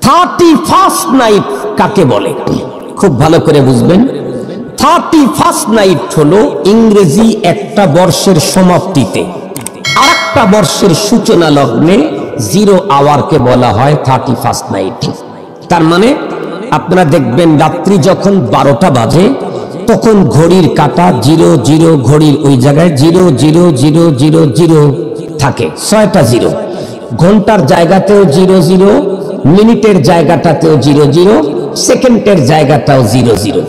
31st night কাকে বলে খুব ভালো করে বুঝবেন। 31st নাইট হলো ইংরেজি একটা বর্ষের সমাপ্তিতে আরেকটা বর্ষের সূচনা লগ্নে 0 আওয়ারকে বলা হয় 31st নাইট। তার মানে আপনারা দেখবেন রাত্রি যখন 12টা বাজে তখন ঘড়ির কাঁটা 00, ঘড়ির ওই জায়গায় 000000 থাকে, 6টা 0। ঘন্টার জায়গাতেও 00, মিনিটের জায়গাটাতেও 00, সেকেন্ডের জায়গাটাও 00।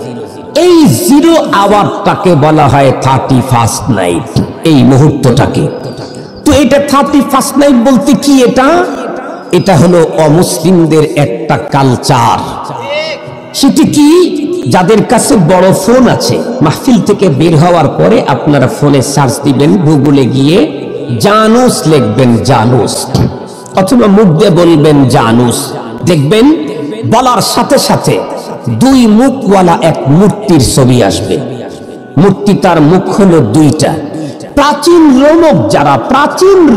এই 0 আওয়ারটাকে বলা হয় 31st নাইট, এই মুহূর্তটাকে। তো এটা 31st নাইট বলতে কি, এটা হলো অমুসলিমদের একটা কালচার। সেটি কি, যাদের কাছে বড় ফোন আছে, মাহফিল থেকে বের হওয়ার পরে আপনারা ফোনে সার্চ দিবেন, গুগলে গিয়ে জানুস লিখবেন, জানুস, অথবা মুখ দিয়ে বলবেন জানুস, দেখবেন বলার সাথে সাথে 2 মুখওয়ালা এক মূর্তির ছবি আসবে। মূর্তি, তার মুখ হলো 2টা। প্রাচীন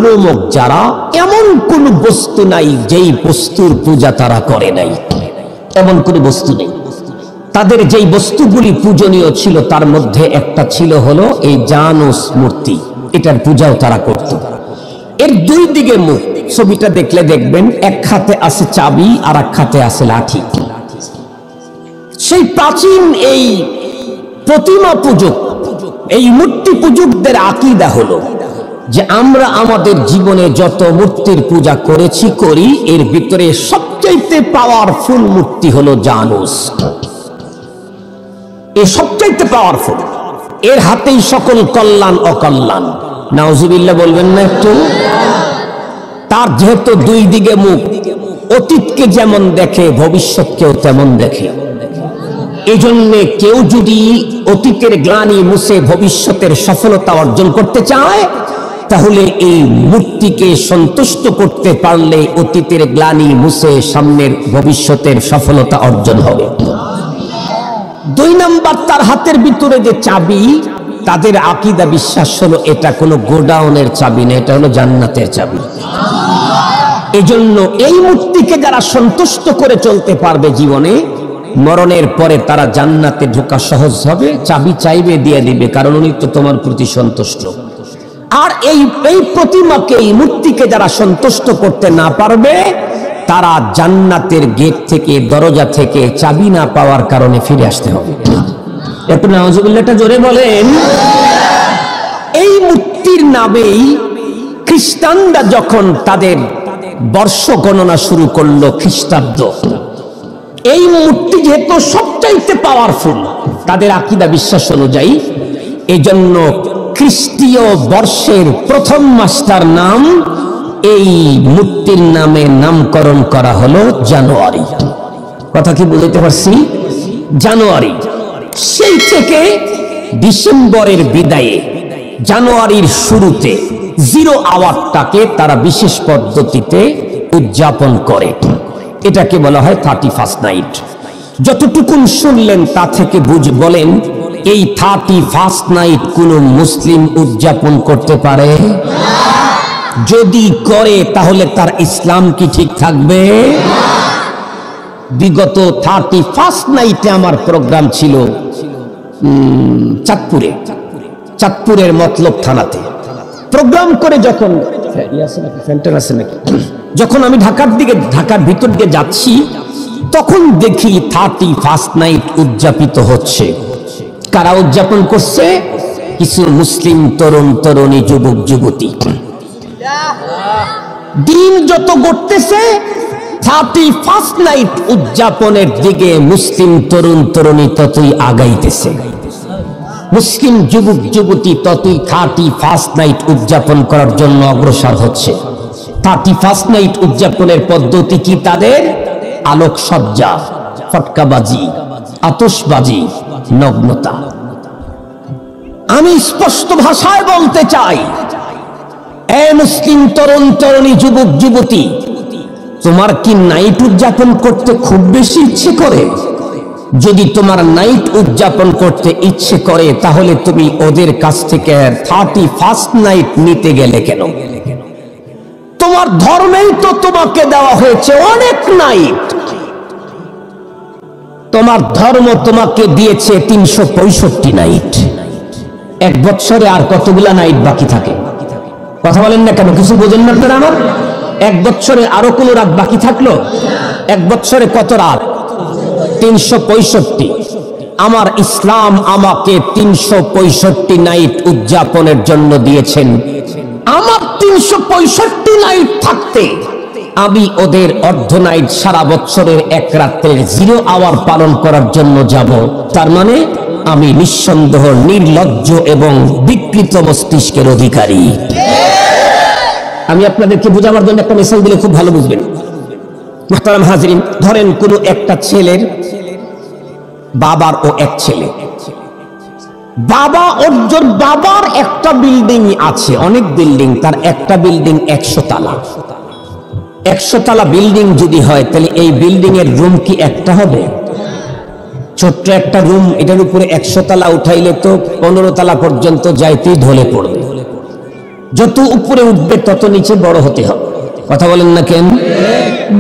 রোমক যারা এমন কোন বস্তু নাই যেই বস্তুর পূজা তারা করে নাই, এমন কোন বস্তু নেই। তাদের যেই বস্তুগুলি পূজনীয় ছিল তার মধ্যে একটা ছিল হলো এই জানুস মূর্তি, এটার পূজাও তারা করত। এর 2 দিকে মুখ, ছবিটা দেখলে দেখবেন এক হাতে আছে চাবি আর এক হাতে আছে লাঠি। সেই প্রাচীন এই প্রতিমা পূজক, এই মূর্তি পূজকদের আকীদা হলো যে আমরা আমাদের জীবনে যত মূর্তির পূজা করেছি করি, এর ভিতরে সবচাইতে পাওয়ারফুল মূর্তি হলো জানুস। এই সবচাইতে পাওয়ারফুল, এর হাতেই সকল কল্যাণ অকল্যাণ। নাউজুবিল্লাহ বলবেন না একটু? তার যেহেতু 2 দিকে মুখ, অতীতকে যেমন দেখে ভবিষ্যৎকেও তেমন দেখে। এই জন্যে কেউ যদি অতীতের গ্লানি মুছে ভবিষ্যতের সফলতা অর্জন করতে চায়, তাহলে এই মূর্তিকে সন্তুষ্ট করতে পারলে অতীতের গ্লানি মুছে সামনের ভবিষ্যতের সফলতা অর্জন হবে। 2 নাম্বার, তার হাতের ভিতরে যে চাবি, তাদের আকীদা বিশ্বাস হলো এটা কোনো গোডাউনের চাবি না, এটা হলো জান্নাতের চাবি। এজন্য এই মূর্তিকে যারা সন্তুষ্ট করে চলতে পারবে জীবনে, মরণের পরে তারা জান্নাতে ঢোকা সহজ হবে। চাবি চাইবে দিয়ে দিবে, কারণ উনি তো তোমার প্রতি সন্তুষ্ট। আর এই প্রতিমাকে, এই মূর্তিকে যারা সন্তুষ্ট করতে না পারবে, তারা জান্নাতের গেট থেকে, দরজা থেকে চাবি না পাওয়ার কারণে ফিরে আসতে হবে। একটু নাউজুবিল্লাহটা জোরে বলেন। এই মূর্তির নামেই খ্রিস্টানরা যখন তাদের বর্ষ গণনা শুরু করলো খ্রিস্টাব্দ, এই মূর্তি যেহেতু সবচাইতে পাওয়ারফুল তাদের আকীদা বিশ্বাস অনুযায়ী, এই জন্য খ্রিস্টীয় বর্ষের প্রথম মাসটার নাম, এই মূর্তির নামে নামকরণ করা হলো জানুয়ারি। কথা কি বুঝতে পারছি? জানুয়ারি। সেই থেকে ডিসেম্বরের বিদায়ে জানুয়ারির শুরুতে 0 আওয়ারটাকে তারা বিশেষ পদ্ধতিতে উদযাপন করে। এটাকে বলা হয় 31st নাইট। যতটুকুন শুনলেন তা থেকে বলেন, এই 31st নাইট কোন মুসলিম উদযাপন করতে পারে? যদি করে তাহলে তার ইসলাম কি ঠিক থাকবে? বিগত 31st নাইটে আমার প্রোগ্রাম ছিল চাঁদপুরের মতলব থানাতে। প্রোগ্রাম করে যখন আমি ঢাকার ভিতর দিয়ে যাচ্ছি, তখন দেখি 31st নাইট উদযাপিত হচ্ছে। কারা উদযাপন করছে? কিছু মুসলিম তরুণ তরুণী, যুবক যুবতী। দিন যত গড়তেছে 31st নাইট উদযাপনের দিকে মুসলিম তরুণ তরুণী ততই আগাইতেছে। মুসলিম যুবক যুবতী ততই 31st নাইট উদযাপন করার জন্য অগ্রসর হচ্ছে। 31st নাইট উদযাপনের পদ্ধতি কি তাদের? আলোকসজ্জা, ফটকাবাজি, আতশবাজি, নগ্নতা। আমি স্পষ্ট ভাষায় বলতে চাই, এ মুসলিম তরুণ তরুণী, যুবক যুবতী, তোমার কি নাইট উদযাপন করতে খুব বেশি ইচ্ছে করে? যদি তোমার নাইট উদযাপন করতে ইচ্ছে করে, তাহলে তুমি ওদের কাছ থেকে 31st নাইট নিতে গেলে কেন? তোমার ধর্মেই তো তোমাকে দেওয়া হয়েছে অনেক নাইট। তোমার ধর্ম তোমাকে দিয়েছে 365 নাইট। এক বছরে আর কতগুলা নাইট বাকি থাকে? কথা বলেন না কেন? কিছু বোঝেন না আপনারা আমার? এক বছরে আরো কোন রাত বাকি থাকলো? এক বছরে কত রাত? 365। আমার ইসলাম আমাকে 365 নাইট উদযাপনের জন্য দিয়েছেন। আমার 365 নাইট থাকতে আমি ওদের অর্ধ নাইট সারা বছরের এক রাত্রের 0 আওয়ার পালন করার জন্য যাব। তার মানে আমি নিঃসন্দেহ নির্লজ্জ এবং বিকৃত মস্তিষ্কের অধিকারী। আমি আপনাদেরকে বোঝাবার জন্য একটা মিসাল দিলে খুব ভালো বুঝবেন। মুহতারাম হাজিরিন, ধরেন কোন একটা ছেলের বাবার ও এক ছেলে, বাবার একটা বিল্ডিং আছে, অনেক বিল্ডিং, তার একটা বিল্ডিং 100 তালা। 100 তালা বিল্ডিং যদি হয় তাহলে এই বিল্ডিং এর রুম কি একটা হবে? ছোট্ট একটা রুম, এটার উপরে 100 তালা উঠাইলে তো 15 তালা পর্যন্ত যাইতেই ঢলে পড়বে। যত উপরে উঠবে তত নিচে বড় হতে হবে। কথা বলেন না কেন?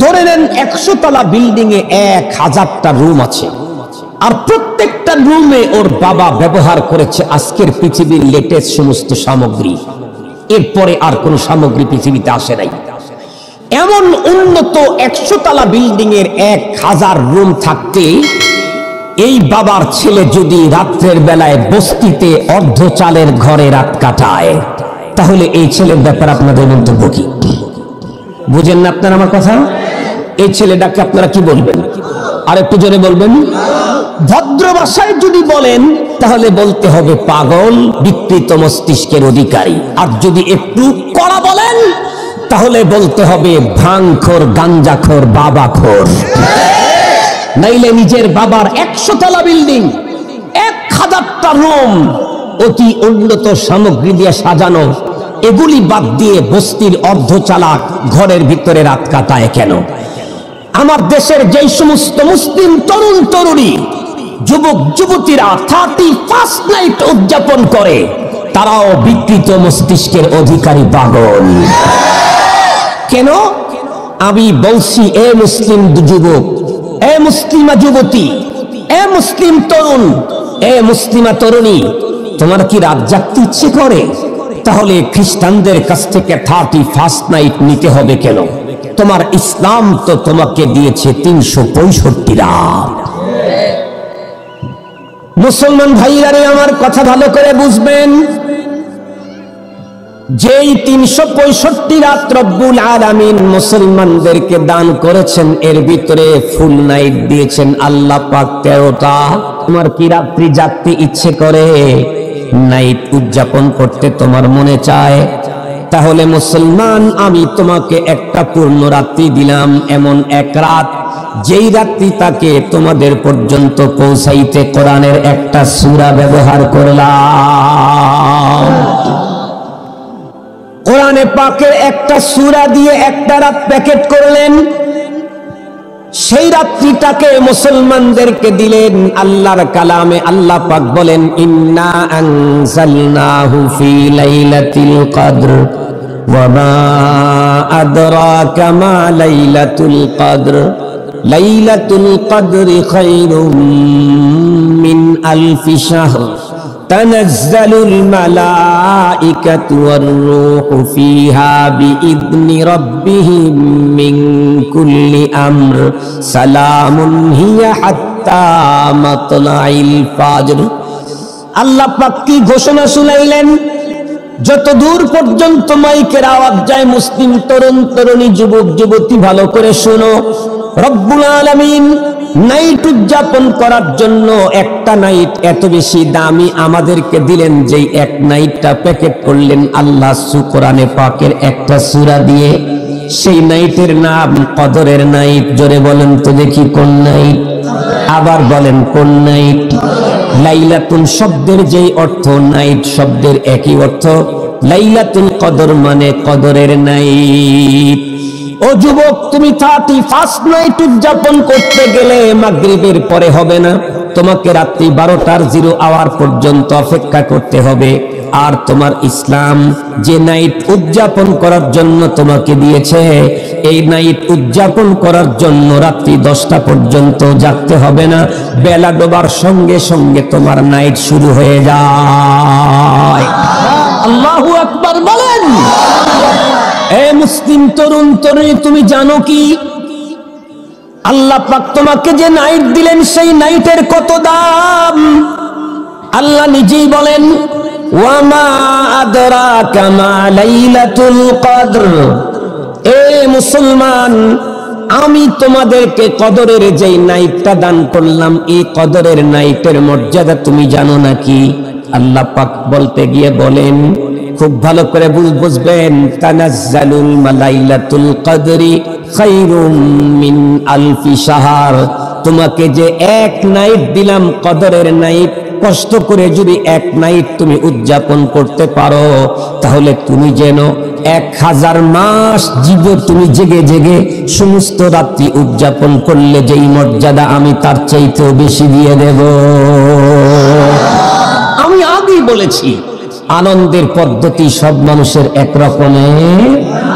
ধরে নেন 100 তালা বিল্ডিং এ 1000টা রুম আছে, আর প্রত্যেকটা রুমে ওর বাবা ব্যবহার করেছে আজকের পৃথিবীর লেটেস্ট সমস্ত সামগ্রী। এরপরে আর কোন সামগ্রী পৃথিবীতে আসে নাই। এমন উন্নত 100 তালা বিল্ডিং এর 1000 রুম থাকতে এই বাবার ছেলে যদি রাত্রের বেলায় বস্তিতে অর্ধ চালের ঘরে রাত কাটায়, তাহলে এই ছেলের ব্যাপার আপনাদের মন্তব্য কি? বুঝেন না আপনারা আমার কথা? এই ছেলেটাকে আপনারা কি বলবেন? আর একটু জোরে বলবেন। ভদ্র ভাষায় যদি বলেন তাহলে বলতে হবে পাগল, বিকৃত মস্তিষ্কের অধিকারী। আর যদি একটু কড়া বলেন তাহলে বলতে হবে ভাঙখোর, গাঞ্জাখোর, বাবাখোর। নাইলে নিজের বাবার 100 তলা বিল্ডিং, 1000টা রুম, অতি উন্নত সামগ্রী দিয়ে সাজানো, এগুলি বাদ দিয়ে বস্তির অর্ধ চালাক ঘরের ভিতরে রাত কাটায় কেন? আমার দেশের যেই সমস্ত মুসলিম তরুণ তরুণী, যুবক যুবতীরা 31 নাইট উদযাপন করে, তারাও বিকৃত মস্তিষ্কের অধিকারী, পাগল। কেন? আমি বলছি, এ মুসলিম যুবক, এ মুসলিমা যুবতী, এ মুসলিম তরুণ, এ মুসলিমা তরুণী, তোমার কি রাত জাগতে ইচ্ছে করে? তাহলে খ্রিস্টানদের কাছ থেকে 31 নাইট নিতে হবে কেন? তোমার ইসলাম তো তোমাকে দিয়েছে 365 রাত। মুসলমান ভাইরা রে, আমার কথা ভালো করে বুঝবেন। যেই 365 রাত রব্বুল আলামিন মুসলমানদেরকে দান করেছেন, এর ভিতরে ফুল নাইট দিয়েছেন আল্লাহ পাক 13টা। তোমার কি রাত্রি জাগতে ইচ্ছে করে? নাইট উদযাপন করতে তোমার মনে চায়? তাহলে মুসলমান, আমি তোমাকে একটা পূর্ণ রাত্রি দিলাম, এমন এক রাত যেই রাত্রি তাকে তোমাদের পর্যন্ত পৌঁছাইতে কোরআনের একটা সূরা ব্যবহার করলাম। কোরআনে পাকের একটা সূরা দিয়ে একটা রাত প্যাকেট করলেন, সেই রাত্রিটাকে মুসলমানদেরকে দিলেন। আল্লাহর কালামে আল্লাহ পাক বলেন, ইন্না আনজালনাহু ফি লাইলাতিল কদর ওয়া মা আদরাকা মা লাইলাতুল কদর লাইলাতুল কদরি খায়রুম মিন আলফি শাহর তানাজ্জালুল মালাইকাতু ওয়ার রূহু ফিহা বিইذনি রাব্বিহিম মিন কুল্লি আমর সালামুন হিয়া হাত্তা মাতলাইল ফাজর। আল্লাহ পাক কি ঘোষণা শুনাইলেন? যত দূর পর্যন্ত মাইকের আওয়াজ যায়, মুসলিম তরুণ তরুণী, যুবক যুবতী, ভালো করে শোনো। রব্বুল আলামিন নাইট উদযাপন করার জন্য একটা নাইট এত বেশি দামি আমাদেরকে দিলেন, যেই এক নাইটটা প্যাকেট করলেন আল্লাহ কোরআনে পাকের একটা সূরা দিয়ে। সেই নাইটের নাম কদরের নাইট। জোরে বলেন তো দেখি, কোন নাইট? আবার বলেন, কোন নাইট? লাইলাতুল শব্দের যেই অর্থ, নাইট শব্দের একই অর্থ। লাইলাতুল কদর মানে কদরের নাইট। ও যুবক, তুমি 31 নাইট উদযাপন করতে গেলে মাগরিবের পরে হবে না, তোমাকে রাত্রি 12টার 0 আওয়ার পর্যন্ত অপেক্ষা করতে হবে। আর তোমার ইসলাম যে নাইট উদযাপন করার জন্য তোমাকে দিয়েছে, এই নাইট উদযাপন করার জন্য রাত্রি 10টা পর্যন্ত জাগতে হবে না, বেলা ডোবার সঙ্গে সঙ্গে তোমার নাইট শুরু হয়ে যায়। আল্লাহু আকবার বলেন। এ মুসলিম তরুণ তরুণী, তুমি জানো কি আল্লাহ পাক তোমাকে যে নাইট দিলেন সেই নাইটের কত দাম? আল্লাহ নিজেই বলেন, ওয়ামা আদরাকা মা লাইলাতুল কদর। এ মুসলমান, আমি তোমাদেরকে কদরের যেই নাইটটা দান করলাম, এই কদরের নাইটের মর্যাদা তুমি জানো নাকি? আল্লাহ পাক বলতে গিয়ে বলেন, খুব ভালো করে বুঝবেন, তানাজ্জালুল মালাইলাতুল কদরি খায়রুম মিন আলফি শাহর। তোমাকে যে এক নাইট দিলাম কদরের নাইট, কষ্ট করে যদি এক নাইট তুমি উদযাপন করতে পারো, তাহলে তুমি যেন 1000 মাস জীবন তুমি জেগে জেগে সমস্ত রাত্রি উদযাপন করলে যেই মর্যাদা, আমি তার চাইতেও বেশি দিয়ে দেব। আমি আগেই বলেছি, আনন্দের পদ্ধতি সব মানুষের একরকমের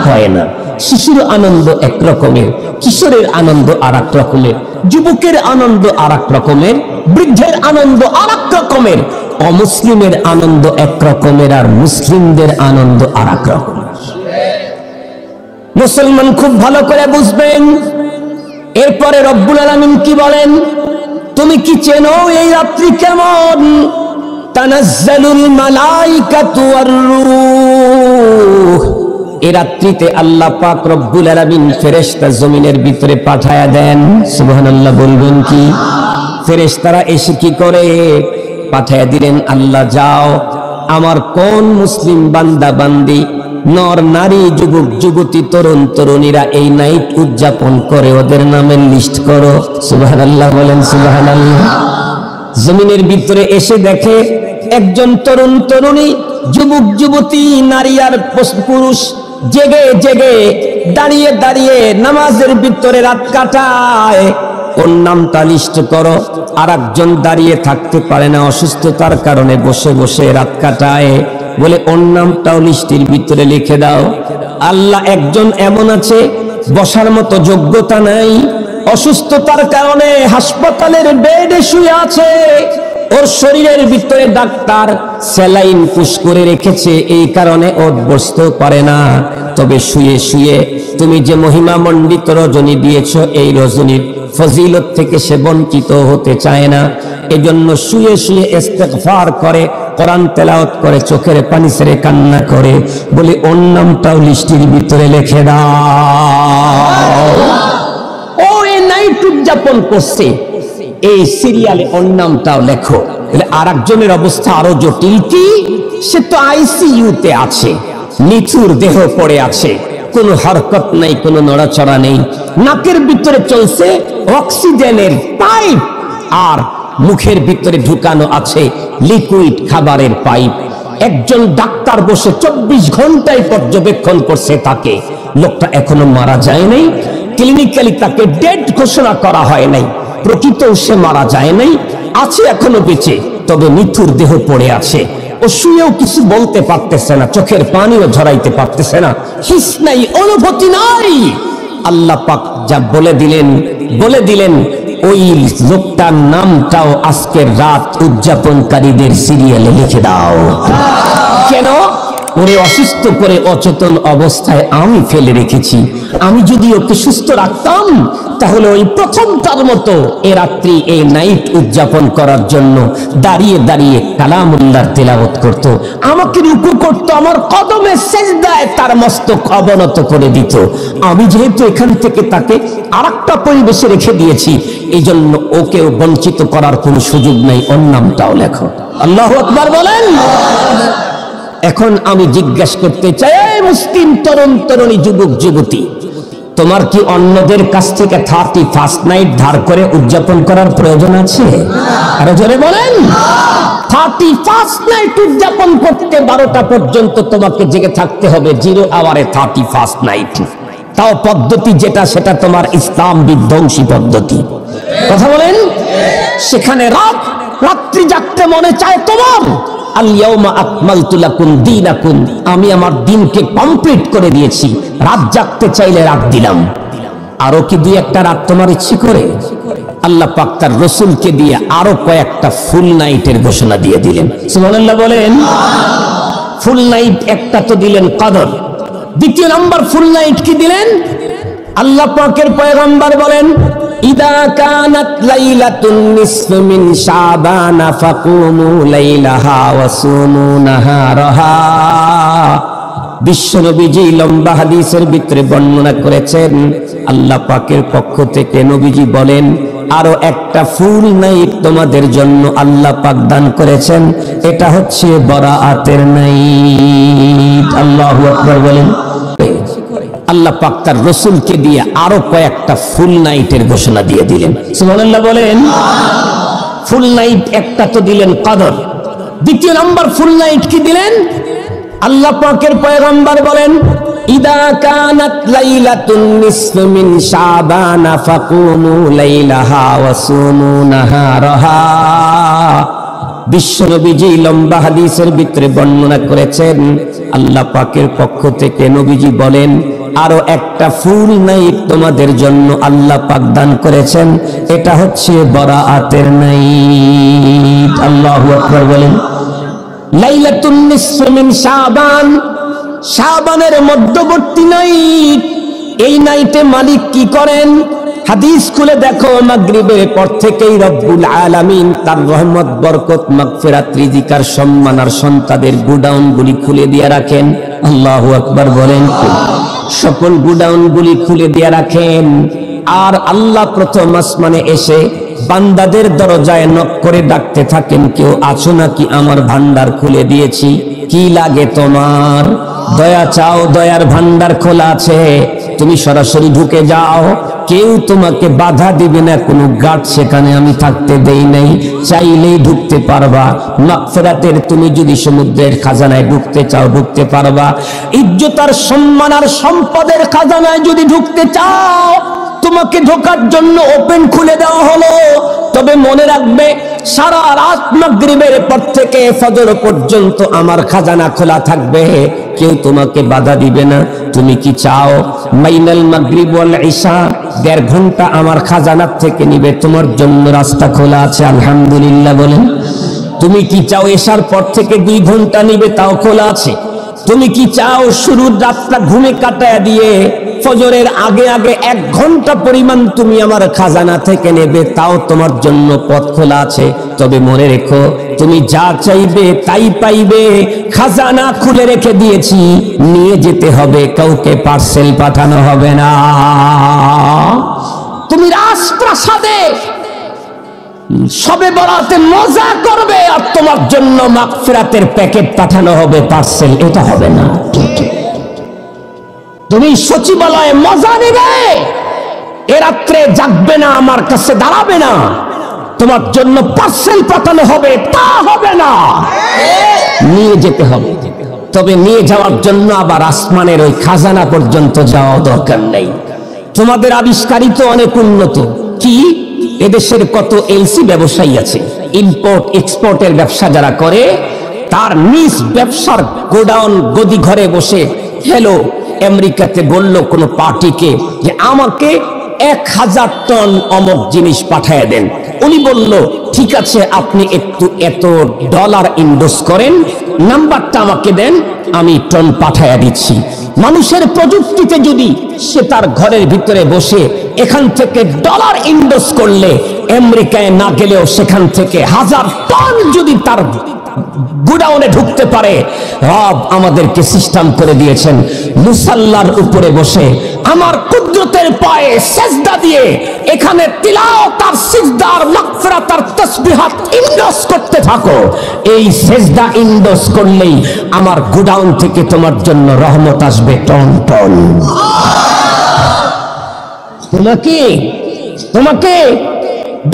হয় না। শিশুর আনন্দ এক রকমের, কিশোরের আনন্দ আর এক রকমের, যুবকের আনন্দ আর এক রকমের, বৃদ্ধের আনন্দ আর এক রকমের, অমুসলিমের আনন্দ এক রকমের, আর মুসলিমদের আনন্দ আর এক রকমের। মুসলমান খুব ভালো করে বুঝবেন। এরপরে রব্বুল আলামিন কি বলেন? তুমি কি চেনো এই রাত্রি কেমন? তানাজ্জালুল মালাইকাতু ওয়ার রূহ। এই রাত্রিতে আল্লাহ পাক রব্বুল আলামিন ফেরেশতা জমিনের ভিতরে পাঠায়া দেন। সুবহানাল্লাহ বলবেন কি? ফেরেশতারা এসে কি করে? পাঠায়া দিলেন, আল্লাহ যাও, আমার কোন মুসলিম বান্দা বান্দি, নর নারী, যুবক যুবতী, তরুণ তরুণীরা এই নাইট উদযাপন করে, ওদের নামের লিস্ট করো। সুবহানাল্লাহ বলেন সুবহানাল্লাহ। জমিনের ভিতরে এসে দেখে একজন তরুণ তরুণী, যুবক যুবতী, নারী আর পুরুষ জেগে জেগে দাঁড়িয়ে দাঁড়িয়ে নামাজের ভিতরে রাত কাটায়। ওর নামটা লিস্ট করো। আর একজন দাঁড়িয়ে থাকতে পারে না, অসুস্থতার কারণে বসে বসে রাত কাটায়, বলে ওর নামটাও লিস্টের ভিতরে লিখে দাও। আল্লাহ একজন এমন আছে, বসার মতো যোগ্যতা নাই, অসুস্থতার কারণে হাসপাতালের বেডে শুয়ে আছে, ওর শরীরের ভিতরে ডাক্তার স্যালাইন পুশ করে রেখেছে, এই কারণে ও বসতেও পারে না। তবে শুয়ে শুয়ে তুমি যে মহিমা মণ্ডিত রজনী দিয়েছ, এই রজনীর ফজিলত থেকে সে বঞ্চিত হতে চায় না। এজন্য শুয়ে শুয়ে ইস্তেগফার করে, কোরআন তেলাওয়াত করে, চোখের পানি ছেড়ে কান্না করে, বলে ওর নামটাও লিস্টের ভিতরে লিখে দাও। ও এই নাইট উদযাপন করছে, এই সিরিয়ালে ওর নামটাও লেখো। আর একজনের অবস্থা আরো জটিল। কি? সে তো আইসিইউতে আছে, নিথুর দেহ পড়ে আছে, কোনো হরকত নাই, কোনো নড়াচড়া নেই, নাকের ভিতরে চলছে অক্সিজেনের পাইপ, আর মুখের ভিতরে ঢুকানো আছে লিকুইড খাবারের পাইপ। একজন ডাক্তার বসে 24 ঘন্টায় পর্যবেক্ষণ করছে তাকে। লোকটা এখনো মারা যায় নাই, ক্লিনিক্যালি তাকে ডেড ঘোষণা করা হয় নাই, প্রকৃত সে মারা যায় নাই, আছে এখনো বেঁচে, তবে নিথুর দেহ পড়ে আছে। ও শুয়েও কিছু বলতে পারতেছে না, চোখের পানিও ঝরাইতে পারতেছে না, হিস নাই, অনুভূতি নাই। আল্লাহ পাক যা বলে দিলেন ওই লোকটার নামটাও আজকের রাত উদযাপনকারীদের সিরিয়ালে লিখে দাও। কেন? ওরে অসুস্থ করে অচেতন অবস্থায় আমি ফেলে রেখেছি। আমি যদি ওকে সুস্থ রাখতাম, তাহলে ওই প্রথমটার মতো এ রাত্রি এই নাইট উদযাপন করার জন্য দাঁড়িয়ে দাঁড়িয়ে কালামুল্লাহর তেলাওয়াত করত, আমাকে রুকু করত, আমার কদমে সেজদায় তার মস্তক অবনত করে দিত। আমি যেহেতু এখান থেকে তাকে আরেকটা পরিবেশে রেখে দিয়েছি, এই জন্য ওকেও বঞ্চিত করার কোনো সুযোগ নেই। ওর নামটাও লেখো। আল্লাহু আকবার বলেন। এখন আমি জিজ্ঞাসা করতে চাই, মুসলিম তরুণ তরুণী, যুবক যুবতী, তোমার কি অন্যদের কাছ থেকে 31st নাইট ধার করে উদযাপন করার প্রয়োজন আছে? আরো জোরে বলেন। 31st নাইট উদযাপন করতে 12টা পর্যন্ত তোমাকে জেগে থাকতে হবে, 0 আওয়ারে 31st নাইট। তাও পদ্ধতি যেটা, সেটা তোমার ইসলাম বিধ্বংসী পদ্ধতি। কথা বলেন। সেখানে রাত্রি জাগতে মনে চায় তোমার, আল ইয়াউমা আকমালতু লাকুম দীনাকুম, আমি আমার দিনকে কমপ্লিট করে দিয়েছি। রাত জাগতে চাইলে রাত দিলাম। আরো কি দুই একটা রাত তোমার ইচ্ছে করে? আল্লাহ পাক তার রাসূলকে দিয়ে আরো কয়েকটা ফুল নাইটের ঘোষণা দিয়ে দিলেন। সুবহানাল্লাহ বলেন। ফুল নাইট একটা তো দিলেন কদর, দ্বিতীয় নাম্বার ফুল নাইট কি দিলেন? আল্লাহ পাকের পয়গম্বর বলেন, ইদা কানাত লাইলাতুন নিসফু মিন শাবান ফাকুমু লাইলাহা ওয়া সুমু নাহারাহা। বিশ্বনবীজি লম্বা হাদিসের ভিতরে বর্ণনা করেছেন, আল্লাহ পাকের পক্ষ থেকে নবীজি বলেন, আরো একটা ফুল নাইট তোমাদের জন্য আল্লাহ পাক দান করেছেন, এটা হচ্ছে বরাআতের নাইট। আল্লাহু আকবার বলেন। আল্লাহ পাক তার রাসূলকে দিয়ে আরো কয়েকটা ফুল নাইটের ঘোষণা দিয়ে দিলেন। সুবহানাল্লাহ বলেন। ফুল নাইট একটা তো দিলেন কদর, দ্বিতীয় নাম্বার ফুল নাইট কি দিলেন? আল্লাহ পাকের পয়গম্বর বলেন, ইদা কানাত লাইলাতুন নিসফু মিন শাবান ফাকুমু লাইলাহা ওয়া সুমু নাহারাহা। বিশ্বনবীজি লম্বা হাদিসের ভিতরে বর্ণনা করেছেন, আল্লাহ পাকের পক্ষ থেকে নবীজি বলেন, আরো একটা ফুল নাইট তোমাদের জন্য আল্লাহ পাক দান করেছেন, এটা হচ্ছে বরাআতের নাইট। আল্লাহু আকবার বলেন। লাইলাতুন নিসফু মিন শাবান, শাবানের মধ্যবর্তী নাইট। এই নাইটে মালিক কি করেন? হাদিস খুলে দেখো, মাগরিবের পর থেকেই রব্বুল আলামিন তার রহমত, বরকত, মাগফিরাত, রিজিক আর সম্মান আর সন্তানের গুডাউন গুলি খুলে দিয়ে রাখেন। আল্লাহু আকবার বলেন। সকল গুডাউন গুলি খুলে দিয়ে রাখেন। আর আল্লাহ প্রথম আসমানে এসে বান্দাদের দরজায় নক করে ডাকতে থাকেন, কেউ আছো নাকি? আমার ভান্ডার খুলে দিয়েছি, কি লাগে তোমার? দয়া চাও, দয়ার ভান্ডার খোলা আছে, তুমি সরাসরি ঢুকে যাও, কেউ তোমাকে বাধা দিবে না, কোনো গার্ড সেখানে আমি থাকতে দেই নাই, চাইলেই ঢুকতে পারবা। মাগফিরাতের তুমি যদি সমুদ্রের খাজানায় ঢুকতে চাও ঢুকতে পারবা। ইজ্জত আর সম্মান আর সম্পদের খাজানায় যদি ঢুকতে চাও, তোমাকে ঢোকার জন্য ওপেন খুলে দেওয়া হলো। তবে মনে রাখবে, সারা রাত মাগরিবের পর থেকে ফজর পর্যন্ত আমার খাজানা খোলা থাকবে, কেউ তোমাকে বাধা দিবে না। তুমি কি চাও মাইনাল মাগরিব ওয়াল ইশা 1.5 ঘন্টা আমার খাজানার থেকে নিবে, তোমার জন্য রাস্তা খোলা আছে, আলহামদুলিল্লাহ বলেন। তুমি কি চাও এশার পর থেকে 2 ঘন্টা নিবে, তাও খোলা আছে। তুমি কি চাও শুরুর রাতটা ঘুমে কাটায় দিয়ে ফজরের আগে আগে 1 ঘন্টা পরিমাণ তুমি আমার খাজানা থেকে নেবে, তাও তোমার জন্য পথ খোলা আছে। তবে মনে রেখো, তুমি যা চাইবে তাই পাইবে। খাজানা খুলে রেখে দিয়েছি, নিয়ে যেতে হবে, কাউকে পার্সেল পাঠানো হবে না। তুমি রাজপ্রাসাদে সবে বরাতে মজা করবে, আর তোমার জন্য মাগফিরাতের প্যাকেট পাঠানো হবে, পার্সেল, এটা হবে না। তুমি সচিবালয়ে মজা নেবে, এ রাত্রে জাগবে না, আমার কাছে দাঁড়াবে না, তোমার জন্য পার্সেল পাঠানো হবে, তা হবে না, নিয়ে যেতে হবে। তবে নিয়ে যাওয়ার জন্য আবার আসমানের ওই খাজানা পর্যন্ত যাওয়া দরকার নেই। তোমাদের আবিষ্কারিত অনেক উন্নত। কি এদেশের কত এলসি ব্যবসায়ী আছে, ইম্পোর্ট এক্সপোর্টের ব্যবসা যারা করে, তার নিজ ব্যবসার গোডাউন গদি ঘরে বসে হেলো আমেরিকাতে বলল কোন পার্টিকে যে আমাকে 1000 টন অমুক জিনিস পাঠিয়ে দেন। উনি বলল ঠিক আছে, আপনি একটু এত ডলার ইনভেস্ট করেন, নাম্বারটা আমাকে দেন, আমি টন পাঠিয়ে দিচ্ছি। মানুষের প্রযুক্তিতে যদি সে তার ঘরের ভিতরে বসে এখান থেকে ডলার ইনভেস্ট করলে আমেরিকায় না গেলেও সেখান থেকে 1000 টন যদি তার গুডাউনে ঢুকতে পারে, রব আমাদেরকে সিস্টেম করে দিয়েছেন মুসাল্লার উপরে বসে আমার কুদরতের পায়ে সেজদা দিয়ে এখানে তিলাওয়াত আর সিজদা আর মাগফিরাত আর তাসবিহাত ইনভেস্ট করতে থাকো। এই সেজদা ইনভেস্ট করলেই আমার গুডাউন থেকে তোমার জন্য রহমত আসবে টন টন। তোমাকে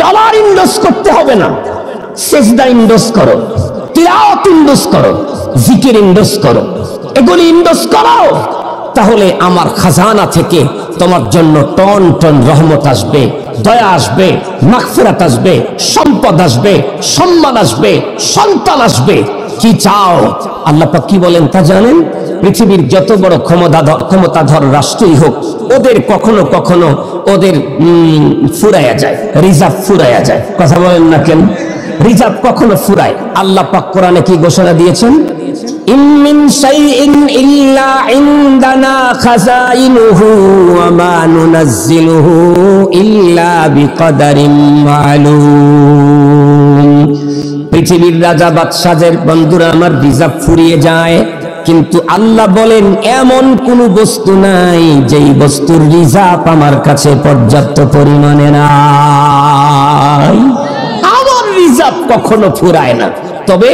ডলার ইনভেস্ট করতে হবে না, সেজদা ইনভেস্ট করো, তিলাওয়াত ইনভেস্ট করো, জিকির ইনভেস্ট করো, এগুলি ইনভেস্ট করো, তাহলে আমার খাজানা থেকে তোমার জন্য টন টন রহমত আসবে, দয়া আসবে, মাগফিরাত আসবে, সম্পদ আসবে, সম্মান আসবে, সন্তান আসবে। কি চাও? আল্লাহ পাক কি বলেন তা জানেন? পৃথিবীর যত বড় ক্ষমতাধর রাষ্ট্রই হোক, ওদের কখনো কখনো ওদের ফুরাইয়া যায়, রিজার্ভ ফুরাইয়া যায়। কথা বলেন না কেন? রিজার্ভ কখনো ফুরায়। আল্লাহ পাক কোরআনে কি ঘোষণা দিয়েছেন? ইন মিন শাইইন ইল্লা ইনদানা খাযাইনুহু ওয়া মা নুনাজ্জিলুহু ইল্লা বিকদারিন মালুম। পৃথিবীর রাজা বাদশাদের বন্ধুরা আমার রিজার্ভ ফুরিয়ে যায়, কিন্তু আল্লাহ বলেন এমন কোন বস্তু নাই যেই বস্তুর রিজার্ভ আমার কাছে পর্যাপ্ত পরিমাণে নাই। আমার রিজার্ভ কখনো ফুরায় না, তবে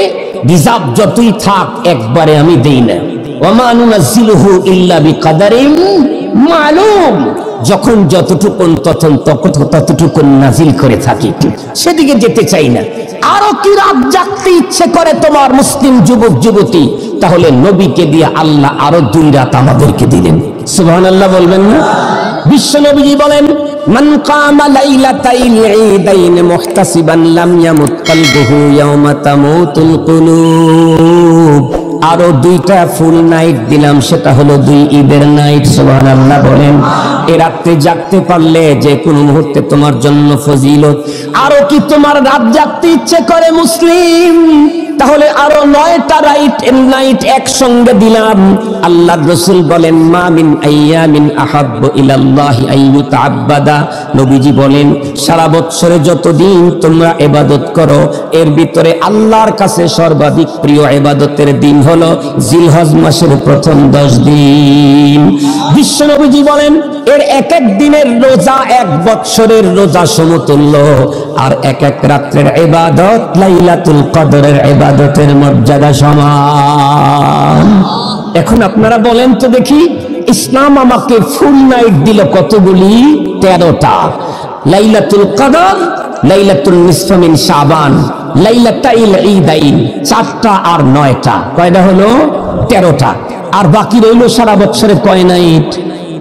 রিজার্ভ যতই থাক একবারে আমি দেই না। ওয়া মা নুনাজ্জিলুহু ইল্লা বিকদারিন মালুম। যখন যতটুকুন ততটুকুন নাজিল করে থাকি, সেদিকে যেতে চাই না। আরো কি রাত জাগতে ইচ্ছে করে তোমার মুসলিম যুবক যুবতী? তাহলে নবীকে দিয়ে আল্লাহ আরো 2 রাত আমাদেরকে দিলেন। সুবহানাল্লাহ বলবেন না? বিশ্ব নবীজি বলেন, মান কামা লাইলাতাইল ঈদাইন মুহতাসিবান লাম ইয়ামুত কলবুহু ইয়াওমা তামুতুল কুলুব। আরো 2টা ফুল নাইট দিলাম, সেটা হলো 2 ঈদের নাইট। সুবহানাল্লাহ বলেন। এ রাতে জাগতে পারলে যে কোনো মুহূর্তে তোমার জন্য ফজিলত। আরো কি তোমার রাত জাগতে ইচ্ছে করে মুসলিম? তাহলে আরো 9টা নাইট একসঙ্গে দিলাম। আল্লাহর রাসূল বলেন, মা মিন আইয়ামিন আহাব্বু ইলাল্লাহি আইয়ুতাআব্বাদা। নবীজি বলেন, সারা বছরে যতদিন তোমরা ইবাদত করো, এর ভিতরে আল্লাহর কাছে সর্বাধিক প্রিয় ইবাদতের দিন হলো জিলহজ মাসের প্রথম 10 দিন। বিশ্ব নবীজি বলেন, এর এক এক দিনের রোজা 1 বছরের রোজা সমতুল্য। আর এক এক রাত্রের ইবাদত লাইলাতুল কদরের ইবাদতের মর্যাদা সমান। এখন আপনারা বলেন তো দেখি, ইসলাম আমাকে ফুল নাইট দিল কতগুলি? 13টা। লাইলাতুল কদর, লাইলাতুল নিসফ মিন শাবান, লাইলাতাইল ঈদাইন 4টা আর 9টা, কয়টা হলো? 13টা। আর বাকি রইল সারা বছরে কয় নাইট?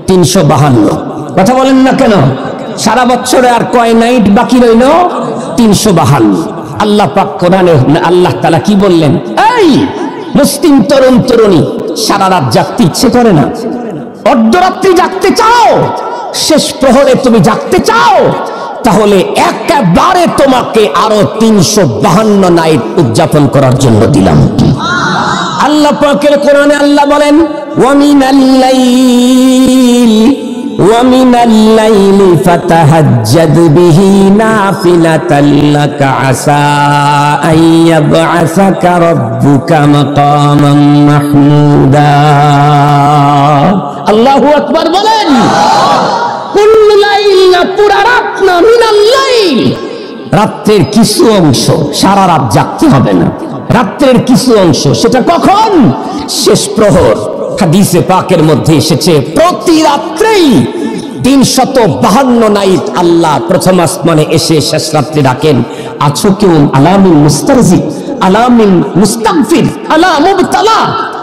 352। কথা বলেন না কেন? সারা বছরে আর কয় নাইট বাকি রইল? 352। আল্লাহ পাক কোরআনে আল্লাহ তাআলা কি বললেন? এই মুসলিম তরুণ তরুণী, সারা রাত জাগতে ইচ্ছে করে না? অর্ধরাত্রি জাগতে চাও? শেষ প্রহরে তুমি জাগতে চাও? তাহলে একেবারে তোমাকে আরো 352 নাইট উদযাপন করার জন্য দিলাম। আল্লাহ পাকের কোরআনে আল্লাহ বলেন, ওয়া মিনাল লাইল وَمِنَ اللَّيْلِ فَتَهَجَّدْ بِهِ نَافِلَةً لَكَ عَسَىٰ أَن يَبْعَثَكَ رَبُّكَ مَقَامًا مَحْمُودًا। আল্লাহু আকবার বলেন। কুল্লু লাইল না, পুরা রাত না, মিনাল লাইল, রাত্রের কিছু অংশ। সারা রাত জাগতে হবে না, রাত্রের কিছু অংশ। সেটা কখন? শেষ প্রহর। হাদিসে পাকের মধ্যে এসেছে, প্রতি রাত্রেই 352 নাইট আল্লাহ প্রথম আসমানে এসে শেষ রাত্রে ডাকেন, আছো কেউ? আলামিন মুস্তারজিক, আলামিন মুস্তাগফির, আলা মুবতালা,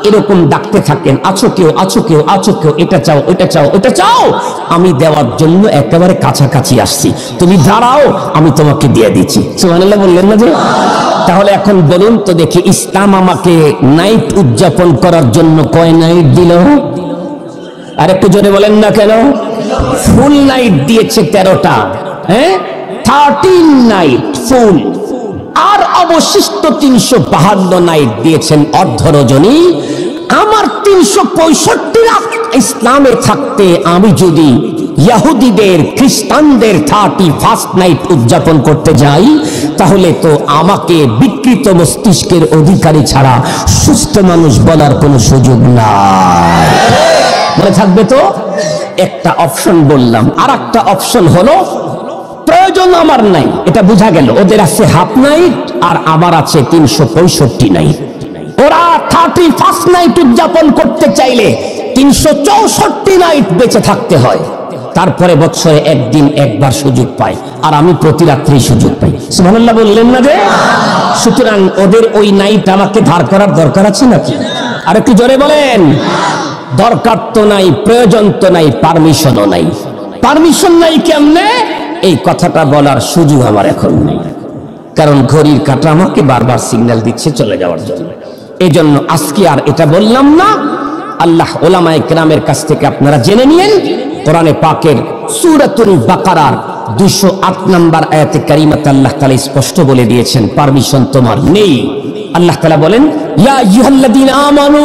এরকম ডাকতে থাকেন, আছো কেউ, আছো কেউ, আছো কেউ, এটা চাও, এটা চাও, এটা চাও। আমি দেওয়ার জন্য একেবারে কাছাকাছি আসছি, তুমি দাঁড়াও, আমি তোমাকে দিয়ে দিচ্ছি। সুবহানাল্লাহ বললেন না যে? তাহলে এখন বলুন তো দেখি, ইসলাম আমাকে নাইট উদযাপন করার জন্য কয় নাইট দিল? আর একটু জোরে বলেন না কেন? ফুল নাইট দিয়েছে 13টা, হ্যাঁ, 13 নাইট ফুল। আর অবশিষ্ট 352 নাইট দিয়েছেন অর্ধ রজনী। আমার 365 রাত ইসলামে থাকতে আমি যদি ইহুদিদের খ্রিস্টানদের 31st নাইট উদযাপন করতে যাই, তাহলে তো আমাকে বিকৃত মস্তিষ্কের অধিকারী ছাড়া সুস্থ মানুষ বলার কোনো সুযোগ নাই। মনে থাকবে তো? একটা অপশন বললাম। আর একটা অপশন হলো, প্রয়োজন আমার নাই, এটা বোঝা গেল। ওদের আছে হাফ নাইট আর আমার আছে 365 নাইট। ওরা 31st নাইট উদযাপন করতে চাইলে 364 নাইট বেঁচে থাকতে হয়, তারপরে বছরে একদিন একবার সুযোগ পায়, আর আমি প্রতি রাত্রি সুযোগ পাই। সুবহানাল্লাহ বললেন না যে? সুতরাং ওদের ওই নাইট আমাকে ধার করার দরকার আছে নাকি? আর একটু জোরে বলেন। দরকার তো নাই, প্রয়োজন তো নাই, পারমিশনও নাই। পারমিশন নাই কেমনে? এই কথাটা বলার সুযোগ আমার এখন নেই, কারণ ঘড়ির কাঁটা আমাকে বারবার সিগন্যাল দিচ্ছে চলে যাওয়ার জন্য। এজন্য আজকে আর এটা বললাম না। আল্লাহ উলামায়ে কেরামের কাছ থেকে আপনারা জেনে নিয়েন, কোরআনে পাকের সূরাতুল বাকারার 208 নম্বর আয়াতে কারিমাতে আল্লাহ তাআলা স্পষ্ট বলে দিয়েছেন পারমিশন তোমার নেই। আল্লাহ তাআলা বলেন, ইয়া আইয়ুহাল্লাযীনা আমানু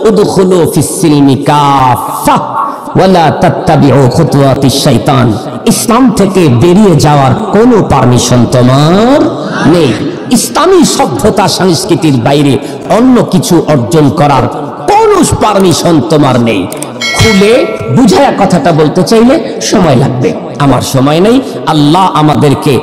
উদখুলু ফিস-সিলমি কাফা ওয়ালা তাত্তাবিউ খুতুওয়াতিশ শাইতান। ইসলাম থেকে বেরিয়ে যাওয়ার কোনো পারমিশন তোমার নেই। ইসলামী সভ্যতা সংস্কৃতির বাইরে অন্য কিছু অর্জন করার কোনো পারমিশন তোমার নেই। খুলে বুঝায়া কথাটা বলতে চাইলে সময় লাগবে, আমার সময় নেই। আল্লাহ আমাদেরকে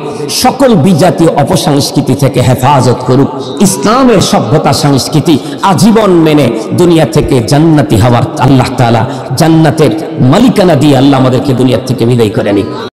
সকল বিজাতীয় অপসংস্কৃতি থেকে হেফাজত করুক। ইসলামের সভ্যতা সংস্কৃতি আজীবন মেনে দুনিয়া থেকে জান্নাতি হওয়ার আল্লাহ তাআলা জান্নাতের মালিকানা দিয়ে আল্লাহ আমাদেরকে দুনিয়া থেকে বিদায় করে নিক।